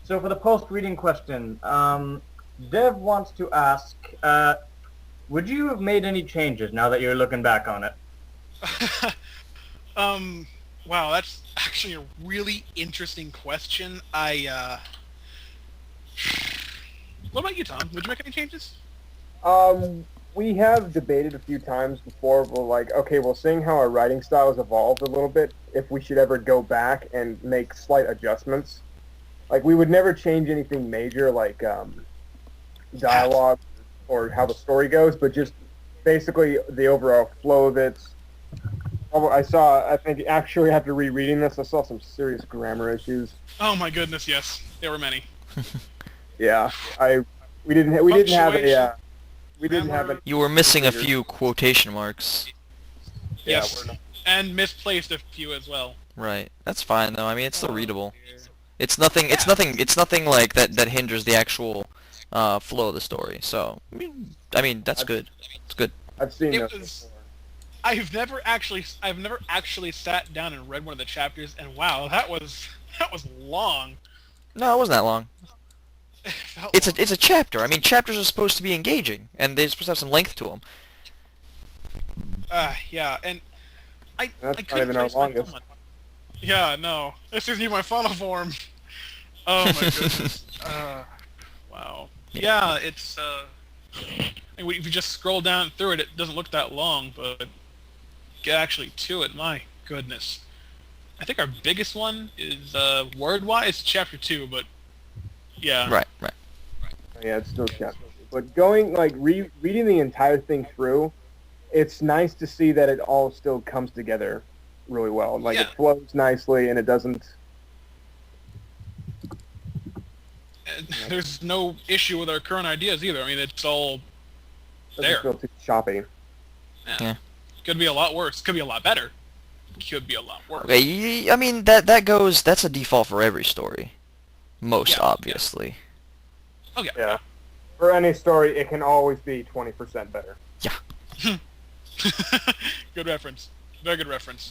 So for the post-reading question, Dev wants to ask, would you have made any changes now that you're looking back on it? Wow, that's actually a really interesting question. What about you, Tom? Would you make any changes? We have debated a few times before. We're like, okay, well, seeing how our writing style has evolved a little bit, if we should ever go back and make slight adjustments. Like, we would never change anything major, like dialogue or how the story goes, but just basically the overall flow of it. I think actually after rereading this, I saw some serious grammar issues. Oh my goodness, yes, there were many. Yeah, we didn't have a. You were missing a few quotation marks. Yeah, Yes, and misplaced a few as well. Right. That's fine though. I mean, it's still readable. It's nothing. It's nothing. It's nothing like that hinders the actual flow of the story. So I mean that's good. It's good. I've seen It this was. before. I've never actually sat down and read one of the chapters, and wow, that was long. No, it wasn't that long. It felt It's long. a chapter. I mean, chapters are supposed to be engaging, and they're supposed to have some length to them. Yeah, and I That's I not couldn't even our place my longest. thumb on it. Yeah, no, this isn't even my final form. Oh my goodness. Wow. Yeah, it's I mean, if you just scroll down through it, it doesn't look that long, but get actually to it, my goodness. I think our biggest one is word-wise, chapter 2, but yeah. Right. Yeah, it's still chapter. But going reading the entire thing through, it's nice to see that it all still comes together really well. Like Yeah. it flows nicely and it doesn't. And there's no issue with our current ideas either. I mean, it's all doesn't there. feel too choppy. Yeah. Could be a lot worse. Could be a lot better. Could be a lot worse. Okay. I mean that's a default for every story. Most Yeah, obviously. Okay. Yeah. For any story, it can always be 20% better. Good reference. Very good reference.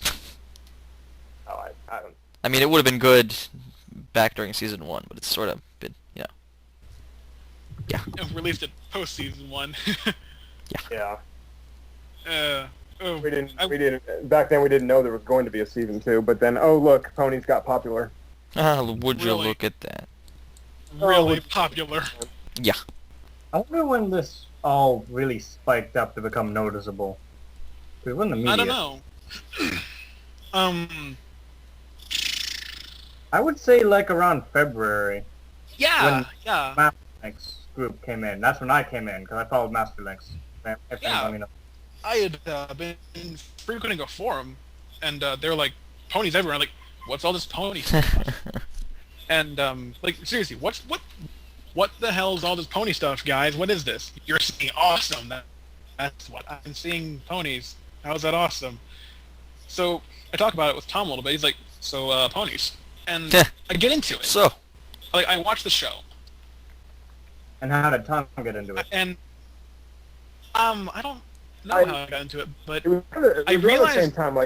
Oh, I don't. I mean, it would have been good back during season 1, but it's sort of been, Yeah. Released it post season 1. Yeah. Oh, We didn't. Back then, we didn't know there was going to be a season 2. But then, oh look, ponies got popular. Would you Really? look at that? really popular. Yeah. I wonder when this all really spiked up to become noticeable. It wasn't the media. I don't know. I would say like around February. Yeah, When- yeah. Masterlinks group came in. That's when I came in because I followed Masterlinks. If Yeah. anybody knows. I had been frequenting a forum, and they were like, ponies everywhere. I'm like, what's all this pony stuff? And like, seriously, what the hell is all this pony stuff, guys? What is this? You're seeing awesome. That's what I've been seeing ponies. How's that awesome? So I talk about it with Tom a little bit. He's like, so ponies, and I get into it. So, Like, I watch the show, And how did Tom get into it? and I don't know I- how I got into it, but It was kind of, I around realized- the same time,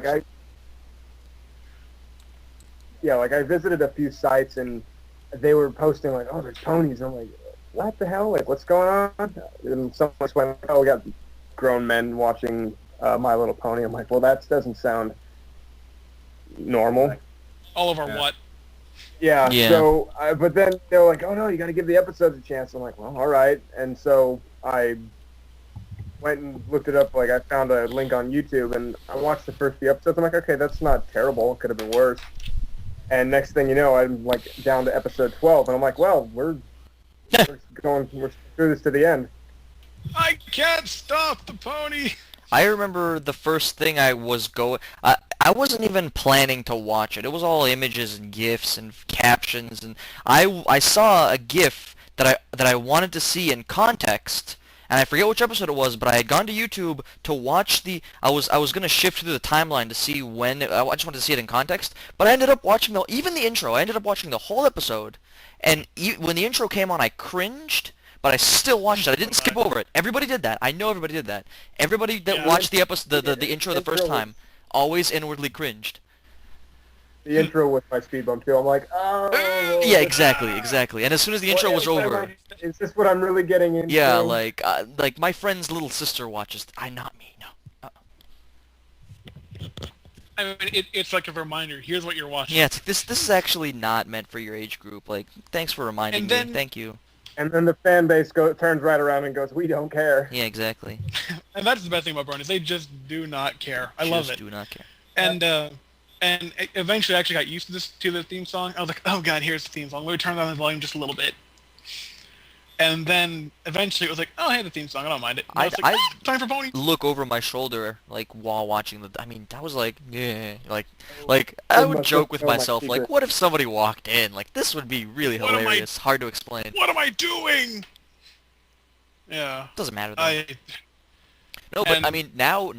I visited a few sites and they were posting like, oh, there's ponies. I'm like, what the hell? Like, what's going on? And someone explained, oh, we got grown men watching My Little Pony. I'm like, well, that doesn't sound normal. all of our Yeah. what? Yeah. Yeah. So, but then they were like, oh no, you got to give the episodes a chance. I'm like, well, all right. And so I went and looked it up. Like, I found a link on YouTube, and I watched the first few episodes. I'm like, okay, that's not terrible. It could have been worse. And next thing you know, I'm like down to episode 12, and I'm like, well, we're through this to the end. I can't stop the pony. I remember the first thing I was I wasn't even planning to watch it. It was all images and GIFs and captions, and I saw a GIF that I wanted to see in context, and I forget which episode it was, but I had gone to YouTube to watch I was gonna shift through the timeline to see when I just wanted to see it in context, but I ended up watching even the intro. I ended up watching the whole episode, and when the intro came on, I cringed. But I still watched it. I didn't skip over it. Everybody did that. I know everybody did that. Everybody that Yeah. watched the episode, the intro the first Intro was- time, always inwardly cringed. The intro with my speed bump too. I'm like, oh. Yeah, exactly. And as soon as the intro was over, Is this what I'm really getting into? yeah, like my friend's little sister watches. Not me, no. I mean, it's like a reminder. Here's what you're watching. Yeah, it's like, this is actually not meant for your age group. Like, thanks for reminding And then- me. Thank you. And then the fan base turns right around and goes, "We don't care." Yeah, exactly. And that's the best thing about Burn is they just do not care. I love Just it. do not care. And eventually I actually got used to the theme song. I was like, oh god, here's the theme song. Let me turn down the volume just a little bit. And then eventually it was like, oh hey, the theme song. I don't mind it. And I was like, time for Pony. Look over my shoulder, like while watching the. I mean, that was like, yeah, like I would joke with myself, like, what if somebody walked in? Like, this would be really What am I- hilarious. Hard to explain. What am I doing? Yeah. Doesn't matter though. No, but and- I mean, now,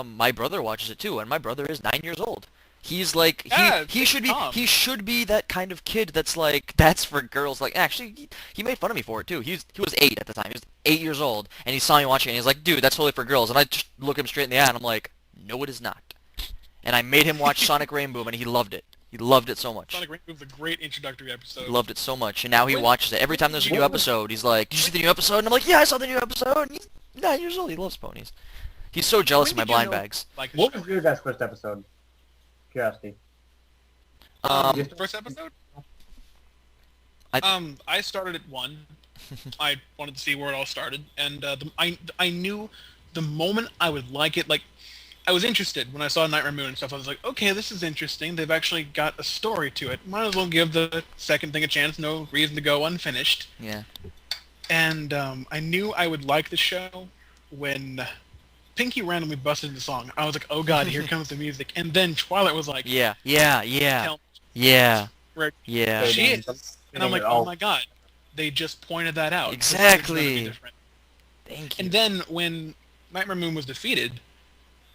my brother watches it too, and my brother is 9 years old. He's like, Yeah, he should be, Tom. he should be that kind of kid that's like, that's for girls. Like, actually, he made fun of me for it too. He was 8 at the time. He was 8 years old, and he saw me watching it, and he's like, dude, that's totally for girls. And I just look him straight in the eye, and I'm like, no, it is not. And I made him watch Sonic Rainboom, and he loved it. He loved it so much. Sonic Rainboom was a great introductory episode. He loved it so much, and now he watches it. Every time there's a new episode, he's like, did you see the new episode? And I'm like, yeah, I saw the new episode. And he's 9 years old. He loves ponies. He's so jealous of my When did you blind know- bags. Like the What show? was your guys' first episode? Curiosity. The first episode? I- I started at 1. I wanted to see where it all started, and I knew the moment I would like it. Like, I was interested when I saw Nightmare Moon and stuff. I was like, okay, this is interesting. They've actually got a story to it. Might as well give the second thing a chance. No reason to go unfinished. Yeah. And I knew I would like the show when Pinky randomly busted into song. I was like, oh god, here comes the music. And then Twilight was like, Yeah. tell where Yeah. she is. And I'm like, oh my god, they just pointed that out. Exactly. It's gonna be different. Thank you. And then when Nightmare Moon was defeated,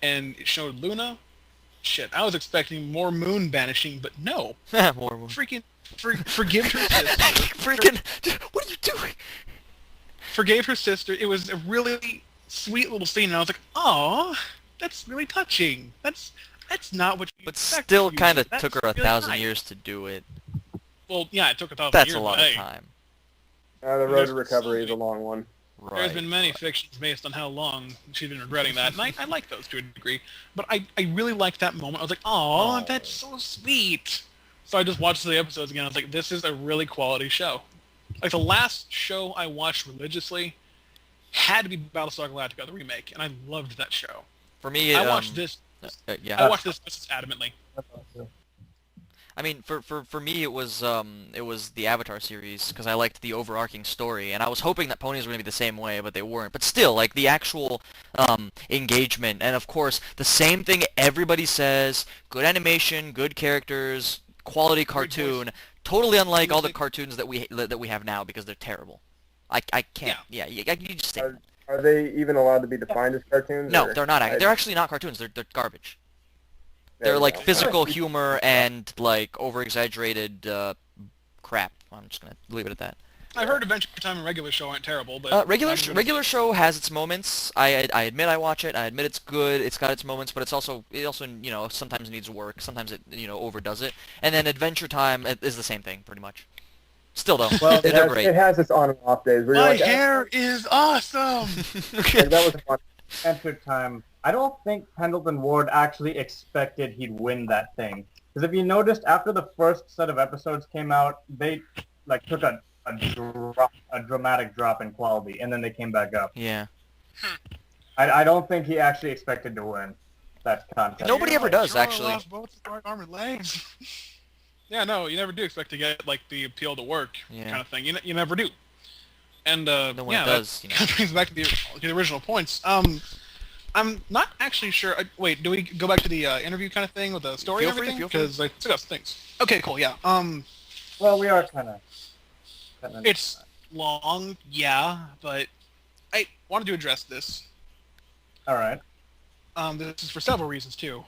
and it showed Luna, shit, I was expecting more moon banishing, but no. More. Freaking forgive her sister. Freaking! What are you doing? Forgave her sister. It was a really sweet little scene, and I was like, "Aw, that's really touching. That's not what you." But expect still, usually. kind of That's took her a really 1,000 nice." years to do it. Well, yeah, it took 1,000 That's years. a lot but of hey, time. The road to recovery is a long one. Right. There's been many fictions based on how long she's been regretting that, and I like those to a degree. But I really liked that moment. I was like, "Aw, that's so sweet." So I just watched the episodes again. I was like, "This is a really quality show." Like the last show I watched religiously had to be Battlestar Galactica, the remake, and I loved that show. For me, I watched this. yeah. I watched this just adamantly. I mean, for me, it was the Avatar series because I liked the overarching story, and I was hoping that ponies were gonna be the same way, but they weren't. But still, like the actual engagement, and of course, the same thing everybody says: good animation, good characters, quality cartoon. Totally unlike all the cartoons that we have now because they're terrible. I can't. Yeah, you just say that. Are they even allowed to be defined as cartoons? No, or- they're not. They're actually not cartoons. They're garbage. There They're we like go. physical humor and like over-exaggerated crap. I'm just gonna leave it at that. I heard Adventure Time and regular show aren't terrible, but Regular show has its moments. I admit I watch it. I admit it's good. It's got its moments, but it also sometimes needs work. Sometimes it overdoes it. And then Adventure Time is the same thing pretty much. Still though, Well, they're great. it has its on and off days. Where you're My like, hair is awesome. like, that was fun. Adventure Time. I don't think Pendleton Ward actually expected he'd win that thing. Because if you noticed, after the first set of episodes came out, they like took a dramatic drop in quality, and then they came back up. Yeah. I don't think he actually expected to win that contest. Nobody ever does, actually. Lost both his right arm and legs. Yeah, no, you never do expect to get like the appeal to work kind of thing. You never do. And one does, that kind of brings back to the original points. I'm not actually sure. Wait, do we go back to the interview kind of thing with the story Feel and free, everything? feel free. Because I still got some things. Okay, cool. Yeah. Well, we are kind of. It's long, yeah, but I wanted to address this. All right. This is for several reasons too.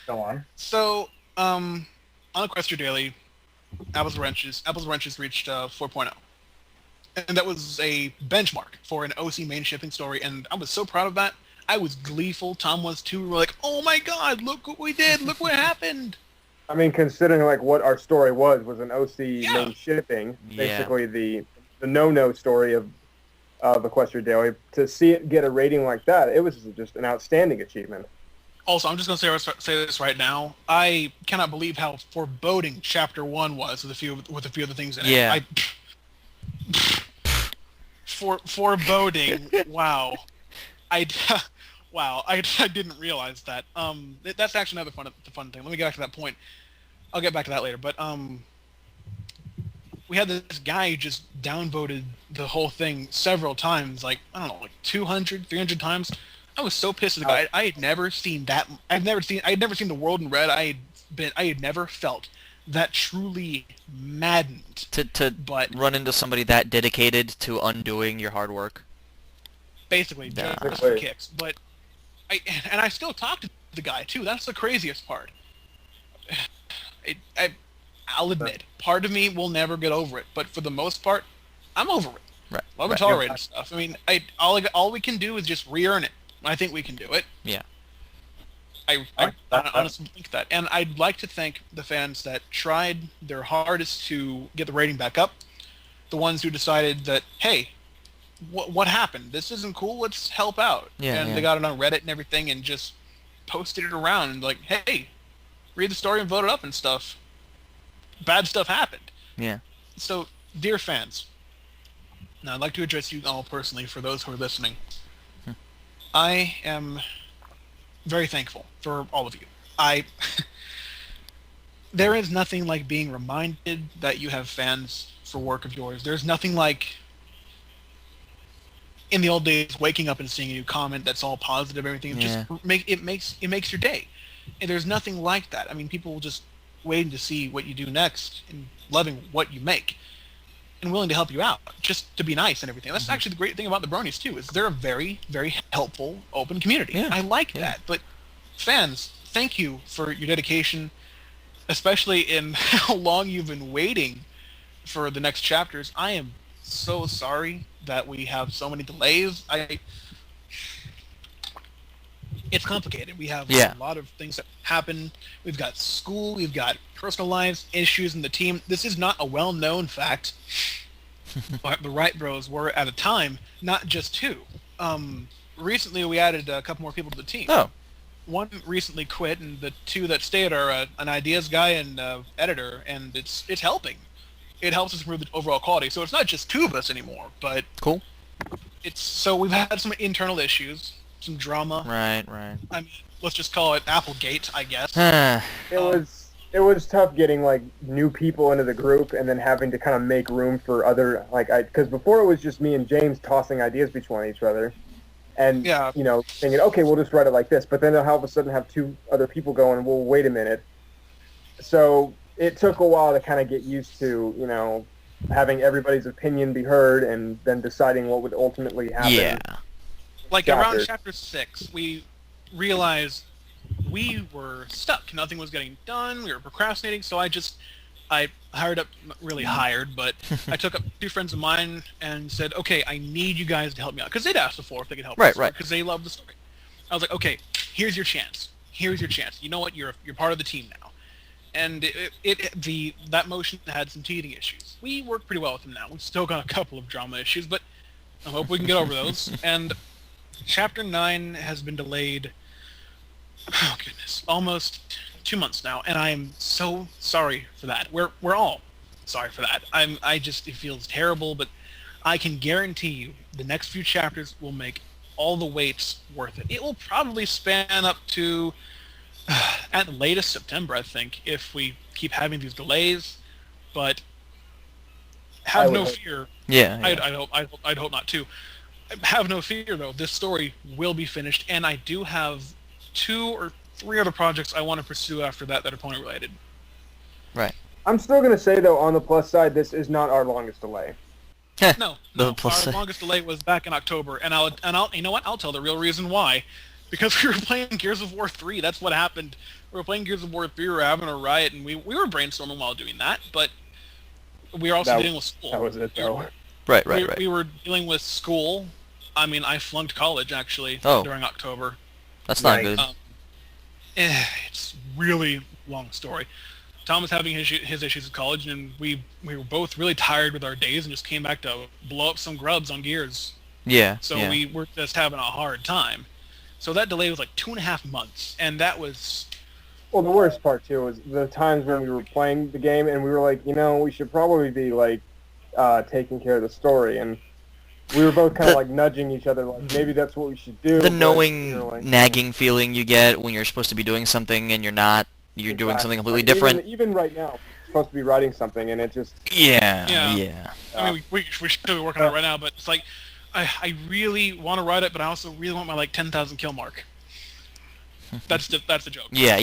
Go on. So, on Equestria Daily, Apples and Wrenches reached 4.0. And that was a benchmark for an OC main shipping story, and I was so proud of that. I was gleeful. Tom was too. We were like, oh my god, look what we did. Look what happened. I mean, considering like what our story was an OC Yeah. main shipping, Yeah. basically the no story of Equestria Daily. To see it get a rating like that, it was just an outstanding achievement. Also, I'm just going to say this right now. I cannot believe how foreboding Chapter 1 was with a few of the things in it. Yeah. Foreboding. Wow. Wow. I didn't realize that. That's actually another fun thing. Let me get back to that point. I'll get back to that later. But we had this guy who just downvoted the whole thing several times, like, I don't know, like 200, 300 times. I was so pissed at the guy. I had never seen that. I had never seen the world in red. I had never felt that truly maddened. To run into somebody that dedicated to undoing your hard work. Basically, Yeah. just for kicks. But I still talk to the guy too. That's the craziest part. I'll admit, part of me will never get over it, but for the most part, I'm over it. Right. Love and Right. tolerating stuff. I mean, all we can do is just re-earn it. I think we can do it. Yeah. I honestly think that. And I'd like to thank the fans that tried their hardest to get the rating back up. The ones who decided that, hey, what happened? This isn't cool. Let's help out. Yeah, and yeah. they got it on Reddit and everything and just posted it around and like, hey, read the story and vote it up and stuff. Bad stuff happened. Yeah. So, dear fans, now I'd like to address you all personally for those who are listening. I am very thankful for all of you. There is nothing like being reminded that you have fans for work of yours. There's nothing like, in the old days, waking up and seeing a new comment that's all positive, everything. Yeah. It makes your day. And there's nothing like that. I mean, people just waiting to see what you do next and loving what you make and willing to help you out, just to be nice and everything. That's actually the great thing about the Bronies too, is they're a very, very helpful, open community. Yeah. I like that. But fans, thank you for your dedication, especially in how long you've been waiting for the next chapters. I am so sorry that we have so many delays. It's complicated. We have Yeah. a lot of things that happen. We've got school, we've got personal lives, issues in the team. This is not a well-known fact, but the Wright Bros were at a time not just two. Recently we added a couple more people to the team. Oh. One recently quit, and the two that stayed are an ideas guy and editor, and it's helping. It helps us improve the overall quality. So it's not just two of us anymore, but Cool. so we've had some internal issues, some drama. Right. I mean, let's just call it Applegate, I guess. It was tough getting like new people into the group and then having to kind of make room for other because before it was just me and James tossing ideas between each other, and Yeah. thinking, okay, we'll just write it like this. But then they'll all of a sudden have two other people going. Well, wait a minute. So it took a while to kind of get used to having everybody's opinion be heard and then deciding what would ultimately happen. Yeah. Like Chapter. around chapter 6, we realized we were stuck. Nothing was getting done. We were procrastinating. So I hired up, not really hired, but I took up two friends of mine and said, okay, I need you guys to help me out. Because they'd asked before if they could help Right, us. right. Because they love the story. I was like, okay, here's your chance. Here's your chance. You know what? You're part of the team now. And that motion had some teething issues. We work pretty well with them now. We've still got a couple of drama issues, but I hope we can get over those. And Chapter 9 has been delayed, oh goodness, almost 2 months now, and I am so sorry for that. We're all sorry for that. It feels terrible, but I can guarantee you the next few chapters will make all the waits worth it. It will probably span up to at the latest September, I think, if we keep having these delays. But have no fear. Yeah. I'd hope not too. Have no fear though. This story will be finished, and I do have 2 or 3 other projects I want to pursue after that are pony related. Right. I'm still going to say, though, on the plus side, this is not our longest delay. No, The plus our side. longest delay was back in October, and I'll you know what? I'll tell the real reason why. Because we were playing Gears of War 3. That's what happened. We were playing Gears of War 3. We were having a riot, and we were brainstorming while doing that. But we were also dealing with school. That was it, though. Right. We were dealing with school. I mean, I flunked college actually during October. That's not Right. good. It's really long story. Tom was having his issues at college, and we were both really tired with our days, and just came back to blow up some grubs on Gears. Yeah. So yeah. we were just having a hard time. So that delay was like 2.5 months, and that was. Well, the worst part too was the times when we were playing the game and we were like, we should probably be like taking care of the story, and we were both kind of like nudging each other, like maybe that's what we should do. The but, knowing, like, nagging feeling you get when you're supposed to be doing something and you're not. You're doing something completely different. Even right now, we're supposed to be writing something, and it just. Yeah. I mean, we should be working on it right now, but it's like, I really want to write it, but I also really want my like 10,000 kill mark. That's the joke. Yeah.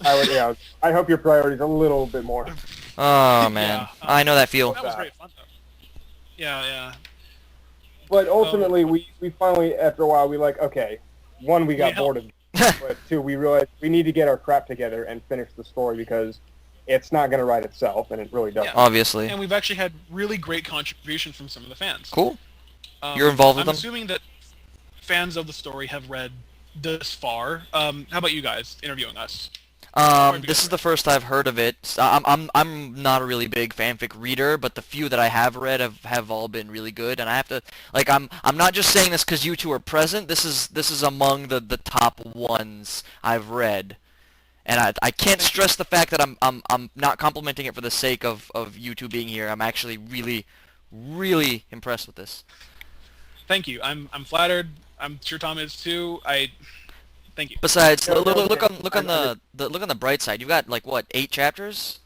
I hope your priority's a little bit more. Oh man, I know that feel. That was great fun though. Yeah. But ultimately, we finally, after a while, we okay, one, we got bored of it, but two, we realized we need to get our crap together and finish the story because it's not going to write itself, and it really doesn't. Yeah. Obviously. And we've actually had really great contributions from some of the fans. Cool. You're involved with them? I'm assuming that fans of the story have read this far. How about you guys interviewing us? This is the first I've heard of it. I'm not a really big fanfic reader, but the few that I have read have all been really good. And I have to I'm not just saying this because you two are present. This is among the top ones I've read, and I can't stress the fact that I'm not complimenting it for the sake of you two being here. I'm actually really impressed with this. Thank you. I'm flattered. I'm sure Tom is too. Thank you. Besides, look on the bright side. You've got like what, 8 chapters?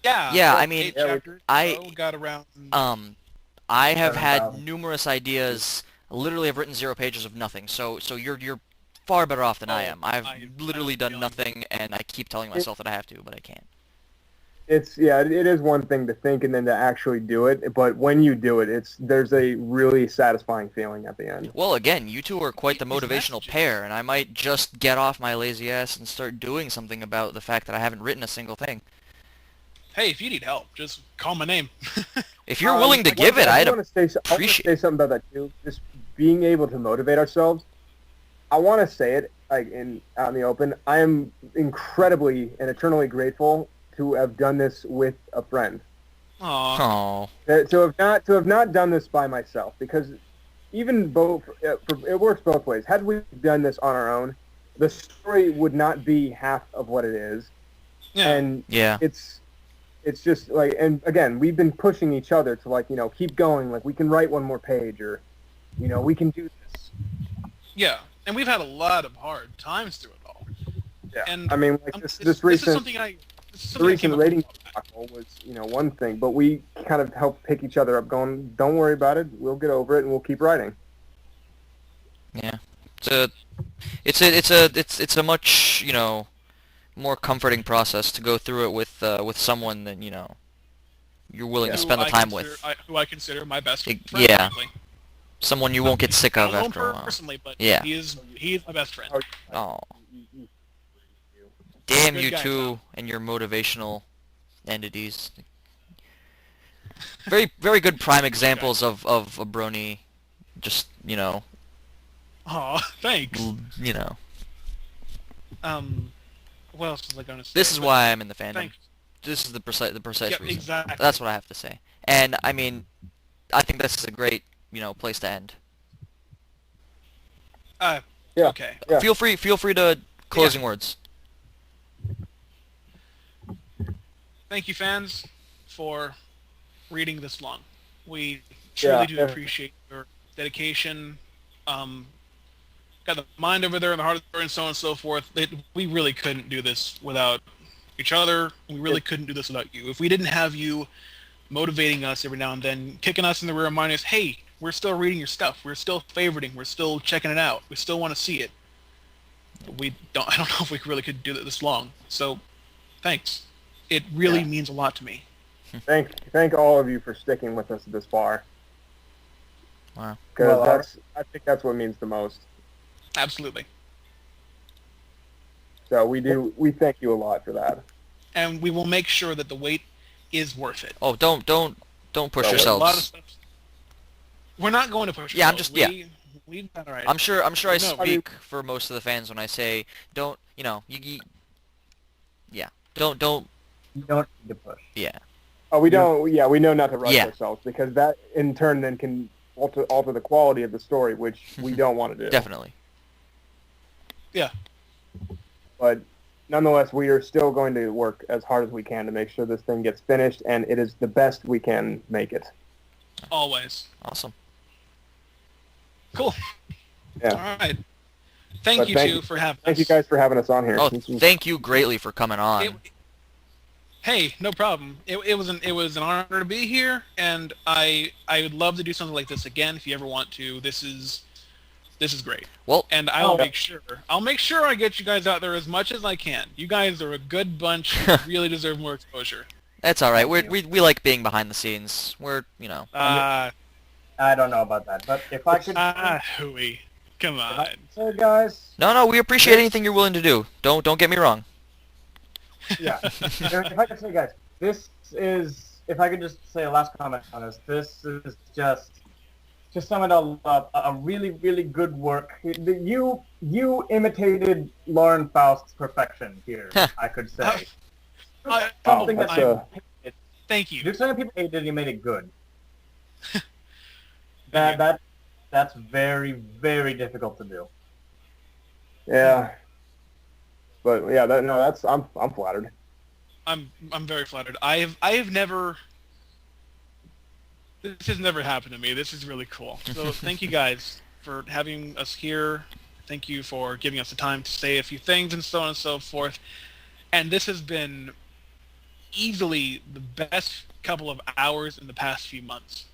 Yeah. Yeah, I mean, 8 chapters. I got around. I have had numerous ideas. Literally, I've written 0 pages of nothing. So you're far better off than I am. I've literally done nothing, and I keep telling myself that I have to, but I can't. It is one thing to think and then to actually do it, but when you do it, there's a really satisfying feeling at the end. Well, again, you two are quite the motivational pair, and I might just get off my lazy ass and start doing something about the fact that I haven't written a single thing. Hey, if you need help, just call my name. If you're willing to give it, I'd I want to say something about that too. Just being able to motivate ourselves. I want to say it out in the open. I am incredibly and eternally grateful to have done this with a friend. Aww. To have not done this by myself, because even it works both ways. Had we done this on our own, the story would not be half of what it is. Yeah. And yeah. It's just like, and again, we've been pushing each other to keep going. Like, we can write one more page, or we can do this. Yeah, and we've had a lot of hard times through it all. Yeah. And I mean, this recent rating debacle was, one thing, but we kind of helped pick each other up, going, "Don't worry about it. We'll get over it, and we'll keep writing." Yeah, it's a much more comforting process to go through it with someone that you're willing to spend the time with. Who I consider my best friend. Yeah, frankly. someone you won't get sick of I don't know after him a while. personally, but Yeah. he's my best friend. Oh. Damn Good you guy, two Tom. and your motivational entities. Very, very good prime examples of a brony, just, Aw, thanks. What else was I going to say? This is why I'm in the fandom. Thanks. This is the precise Yeah, reason. exactly. That's what I have to say. And, I mean, I think this is a great, place to end. Yeah. Okay. Yeah. Feel free to closing words. Thank you, fans, for reading this long. We truly do appreciate your dedication. Got the mind over there and the heart over, and so on and so forth. We really couldn't do this without each other. We really couldn't do this without you. If we didn't have you motivating us every now and then, kicking us in the rear, reminding us, hey, we're still reading your stuff. We're still favoriting. We're still checking it out. We still want to see it. I don't know if we really could do it this long. So, thanks. It really means a lot to me. Thank all of you for sticking with us this far. Wow. Because I think that's what means the most. Absolutely. So we thank you a lot for that. And we will make sure that the wait is worth it. Oh, don't push yourselves. A lot of stuff. We're not going to push ourselves. We've done all right. I'm sure I speak for most of the fans when I say don't, yeah. Don't. You don't need to push. Yeah. Oh, we don't. Yeah, we know not to rush Yeah. ourselves because that in turn then can alter the quality of the story, which we don't want to do. Definitely. Yeah. But nonetheless, we are still going to work as hard as we can to make sure this thing gets finished, and it is the best we can make it. Always. Awesome. Cool. Yeah. All right. Thank But you thank two you- for having Thank us. you guys for having us on here. Oh, This was- thank you greatly for coming on. Hey, no problem. It was an honor to be here, and I would love to do something like this again if you ever want to. This is great. Well, And I'll make sure I get you guys out there as much as I can. You guys are a good bunch. You really deserve more exposure. that's all right. We like being behind the scenes. We're, you know. I don't know about that, but if I could, Hooey. Come on. say, guys, No, we appreciate anything you're willing to do. Don't get me wrong. yeah. If I could say, guys, this is. If I could just say a last comment on this, this is just some of a really, really good work. You imitated Lauren Faust's perfection here. I could say. Something that Thank you. There's some people hated it, you made it good. That's very, very difficult to do. Yeah. But yeah, I'm flattered. I'm very flattered. I have never. This has never happened to me. This is really cool. So thank you guys for having us here. Thank you for giving us the time to say a few things and so on and so forth. And this has been easily the best couple of hours in the past few months.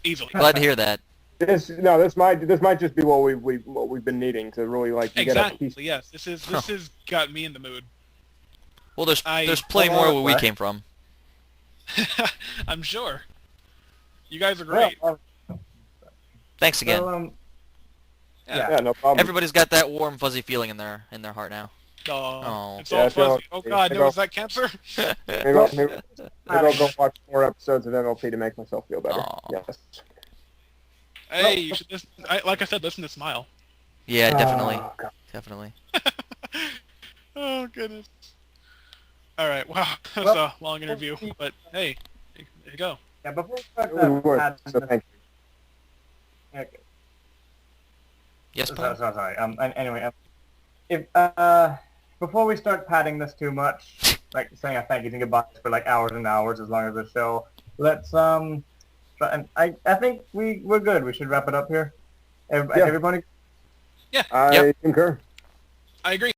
Easily. Glad to hear that. This might just be what we've been needing to really like get a piece. Exactly. Yes. This has got me in the mood. Well, there's plenty more where we came from. I'm sure. You guys are great. Thanks again. So, Yeah, no problem. Everybody's got that warm, fuzzy feeling in their heart now. Oh, it's Yeah, all fuzzy. so- Oh God, no, is that cancer? Maybe I'll go watch more episodes of MLP to make myself feel better. Aw. Yes. Hey, you should listen. Like I said, listen to Smile. Yeah, definitely. Oh, God. Definitely. Oh goodness. All right. Wow, that was a long interview, but hey, there you go. yeah, before we start It was worth it, so the thank you. okay. Yes, Paul? Sorry. Anyway, if before we start padding this too much, like saying a thank yous and goodbyes for like hours and hours as long as the show, let's But I think we're good. We should wrap it up here. Everybody. I concur. I agree.